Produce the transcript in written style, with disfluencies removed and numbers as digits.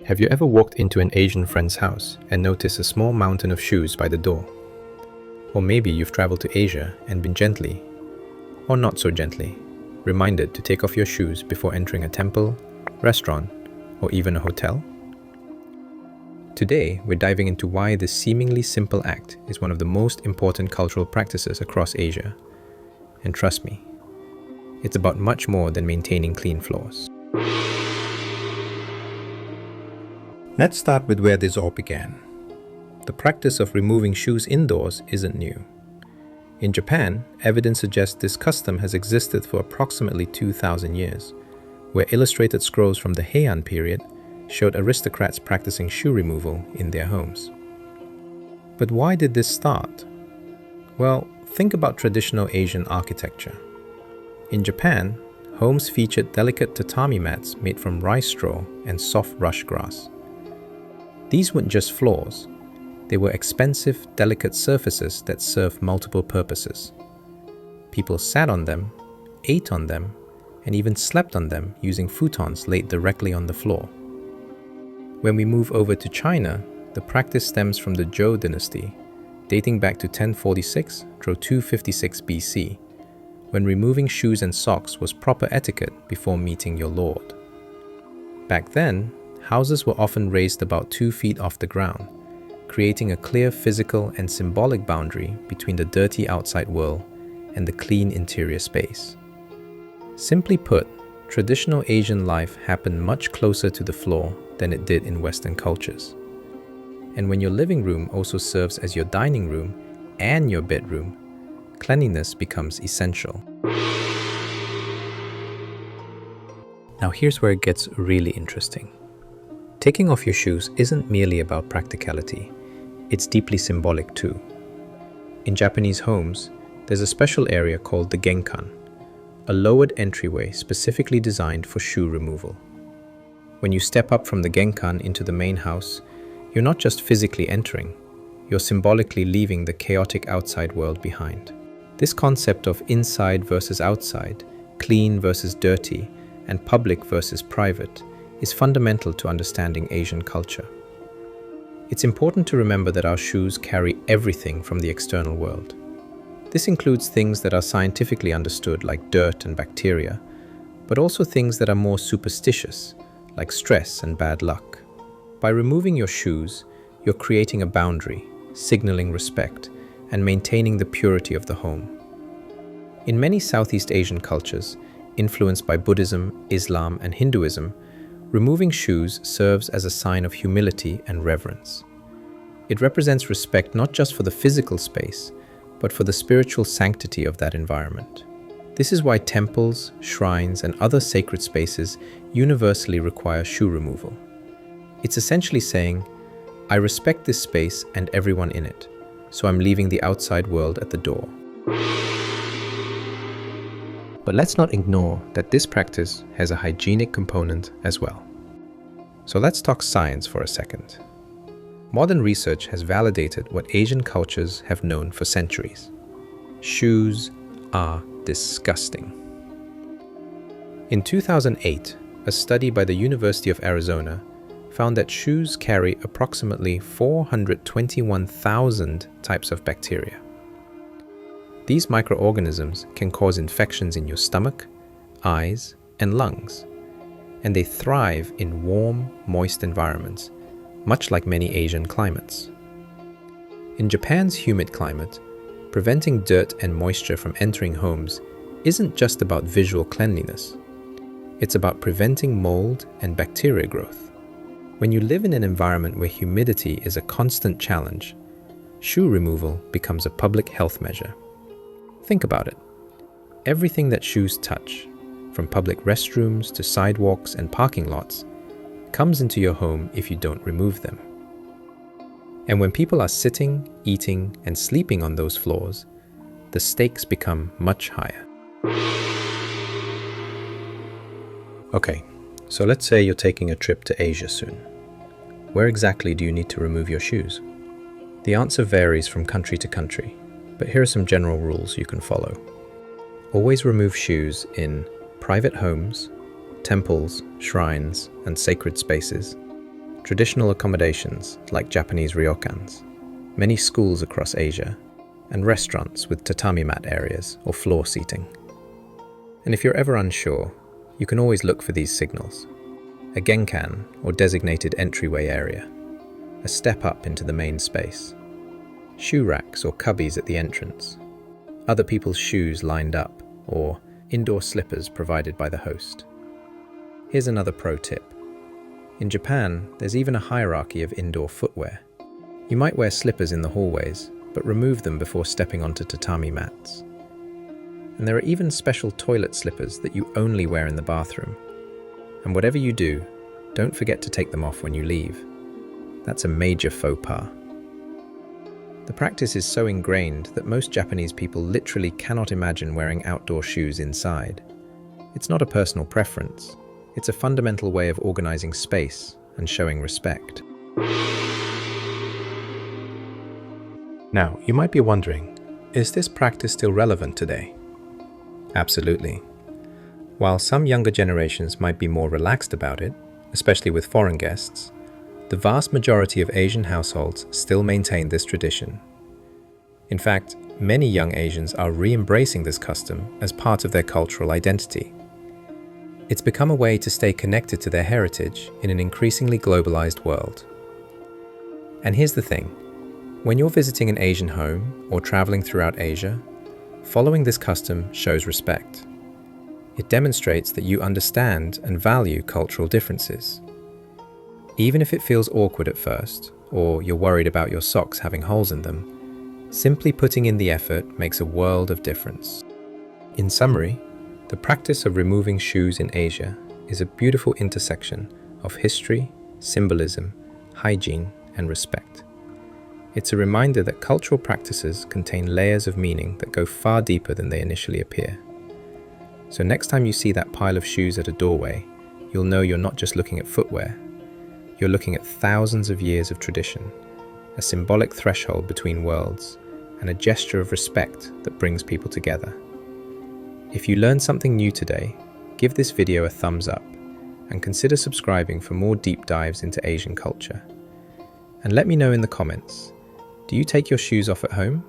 Have you ever walked into an Asian friend's house and noticed a small mountain of shoes by the door? Or maybe you've traveled to Asia and been gently, or not so gently, reminded to take off your shoes before entering a temple, restaurant, or even a hotel? Today, we're diving into why this seemingly simple act is one of the most important cultural practices across Asia. And trust me, it's about much more than maintaining clean floors. Let's start with where this all began. The practice of removing shoes indoors isn't new. In Japan, evidence suggests this custom has existed for approximately 2,000 years, where illustrated scrolls from the Heian period showed aristocrats practicing shoe removal in their homes. But why did this start? Well, think about traditional Asian architecture. In Japan, homes featured delicate tatami mats made from rice straw and soft rush grass. These weren't just floors, they were expensive, delicate surfaces that served multiple purposes. People sat on them, ate on them, and even slept on them using futons laid directly on the floor. When we move over to China, the practice stems from the Zhou dynasty, dating back to 1046 through 256 BC, when removing shoes and socks was proper etiquette before meeting your lord. Back then, houses were often raised about 2 feet off the ground, creating a clear physical and symbolic boundary between the dirty outside world and the clean interior space. Simply put, traditional Asian life happened much closer to the floor than it did in Western cultures. And when your living room also serves as your dining room and your bedroom, cleanliness becomes essential. Now here's where it gets really interesting. Taking off your shoes isn't merely about practicality, it's deeply symbolic too. In Japanese homes, there's a special area called the Genkan, a lowered entryway specifically designed for shoe removal. When you step up from the Genkan into the main house, you're not just physically entering, you're symbolically leaving the chaotic outside world behind. This concept of inside versus outside, clean versus dirty, and public versus private is fundamental to understanding Asian culture. It's important to remember that our shoes carry everything from the external world. This includes things that are scientifically understood like dirt and bacteria, but also things that are more superstitious, like stress and bad luck. By removing your shoes, you're creating a boundary, signaling respect, and maintaining the purity of the home. In many Southeast Asian cultures, influenced by Buddhism, Islam, and Hinduism, removing shoes serves as a sign of humility and reverence. It represents respect not just for the physical space, but for the spiritual sanctity of that environment. This is why temples, shrines, and other sacred spaces universally require shoe removal. It's essentially saying, I respect this space and everyone in it, so I'm leaving the outside world at the door. But let's not ignore that this practice has a hygienic component as well. So let's talk science for a second. Modern research has validated what Asian cultures have known for centuries. Shoes are disgusting. In 2008, a study by the University of Arizona found that shoes carry approximately 421,000 types of bacteria. These microorganisms can cause infections in your stomach, eyes, and lungs, and they thrive in warm, moist environments, much like many Asian climates. In Japan's humid climate, preventing dirt and moisture from entering homes isn't just about visual cleanliness. It's about preventing mold and bacteria growth. When you live in an environment where humidity is a constant challenge, shoe removal becomes a public health measure. Think about it. Everything that shoes touch, from public restrooms to sidewalks and parking lots, comes into your home if you don't remove them. And when people are sitting, eating, and sleeping on those floors, the stakes become much higher. Okay, so let's say you're taking a trip to Asia soon. Where exactly do you need to remove your shoes? The answer varies from country to country, but here are some general rules you can follow. Always remove shoes in private homes, temples, shrines, and sacred spaces, traditional accommodations like Japanese ryokans, many schools across Asia, and restaurants with tatami mat areas or floor seating. And if you're ever unsure, you can always look for these signals: a Genkan or designated entryway area, a step up into the main space, shoe racks or cubbies at the entrance, other people's shoes lined up, or indoor slippers provided by the host. Here's another pro tip. In Japan, there's even a hierarchy of indoor footwear. You might wear slippers in the hallways, but remove them before stepping onto tatami mats. And there are even special toilet slippers that you only wear in the bathroom. And whatever you do, don't forget to take them off when you leave. That's a major faux pas. The practice is so ingrained that most Japanese people literally cannot imagine wearing outdoor shoes inside. It's not a personal preference. It's a fundamental way of organizing space and showing respect. Now, you might be wondering, is this practice still relevant today? Absolutely. While some younger generations might be more relaxed about it, especially with foreign guests, the vast majority of Asian households still maintain this tradition. In fact, many young Asians are re-embracing this custom as part of their cultural identity. It's become a way to stay connected to their heritage in an increasingly globalized world. And here's the thing. When you're visiting an Asian home or traveling throughout Asia, following this custom shows respect. It demonstrates that you understand and value cultural differences. Even if it feels awkward at first, or you're worried about your socks having holes in them, simply putting in the effort makes a world of difference. In summary, the practice of removing shoes in Asia is a beautiful intersection of history, symbolism, hygiene, and respect. It's a reminder that cultural practices contain layers of meaning that go far deeper than they initially appear. So next time you see that pile of shoes at a doorway, you'll know you're not just looking at footwear. You're looking at thousands of years of tradition, a symbolic threshold between worlds, and a gesture of respect that brings people together. If you learned something new today, give this video a thumbs up and consider subscribing for more deep dives into Asian culture. And let me know in the comments, do you take your shoes off at home